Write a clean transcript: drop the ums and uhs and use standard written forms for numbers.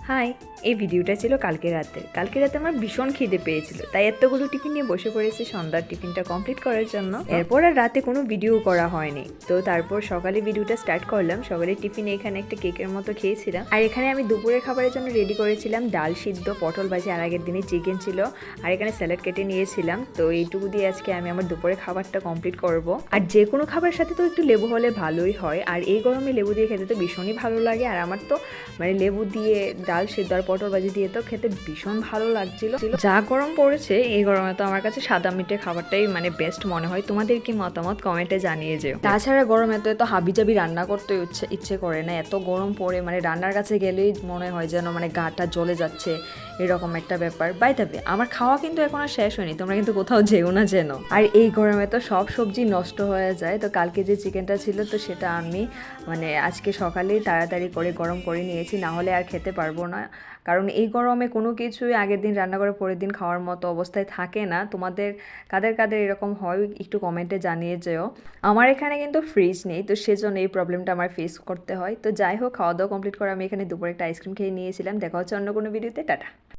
High, এই ভিডিওটা ছিল কালকে রাতে আমার ভীষণ খিদে পেয়েছিল, তাই এতগুলো টিফিন নিয়ে বসে পড়েছি সন্ধ্যার টিফিনটা কমপ্লিট করার জন্য। এরপর আর রাতে কোনো ভিডিও করা হয়নি, তো তারপর সকালে ভিডিওটা স্টার্ট করলাম। সকালের টিফিনে এখানে একটা কেকের মতো খেয়েছিলাম, আর এখানে আমি দুপুরের খাবারের জন্য রেডি করেছিলাম ডাল সিদ্ধ, পটল ভাজি, আর আগের দিনে চিকেন ছিল, আর এখানে স্যালাড কেটে নিয়েছিলাম। তো এইটুকু দিয়ে আজকে আমি আমার দুপুরের খাবারটা কমপ্লিট করব। আর যে কোনো খাবারের সাথে তো একটু লেবু হলে ভালোই হয়, আর এই গরমে লেবু দিয়ে খেতে তো ভীষণই ভালো লাগে। আর আমার তো মানে লেবু দিয়ে ডাল সিদ্ধ আর পটল ভাজি দিয়ে তো খেতে ভীষণ ভালো লাগছিল। যা গরম পড়েছে এই গরমে তো আমার কাছে সাদা মিঠে খাবারটাই মানে বেস্ট মনে হয়। তোমাদের কি মতামত কমেন্টে জানিয়ে যেও। তাছাড়া গরমে তো এত হাবিজাবি রান্না করতে ইচ্ছে করে না, এত গরম পড়ে মানে রান্নার কাছে গেলেই মনে হয় যেন মানে গাটা জ্বলে যাচ্ছে, এরকম একটা ব্যাপার। বাইতাবে আমার খাওয়া কিন্তু এখন আর শেষ হয়নি, তোমরা কিন্তু কোথাও যেও না যেন। আর এই গরমে তো সব সবজি নষ্ট হয়ে যায়, তো কালকে যে চিকেনটা ছিল তো সেটা আমি মানে আজকে সকালেই তাড়াতাড়ি করে গরম করে নিয়েছি, না হলে আর খেতে পারবো না। কারণ এই গরমে কোনো কিছুই আগের দিন রান্না করে পরের দিন খাওয়ার মতো অবস্থায় থাকে না। তোমাদের কাদের কাদের এরকম হয় একটু কমেন্টে জানিয়ে যেও। আমার এখানে কিন্তু ফ্রিজ নেই, তো সেজন্য এই প্রবলেমটা আমার ফেস করতে হয়। তো যাই হোক, খাওয়া দাওয়া কমপ্লিট করে আমি এখানে দুপুরে একটা আইসক্রিম খেয়ে নিয়েছিলাম। দেখা হচ্ছে অন্য কোনো ভিডিওতে। টাটা।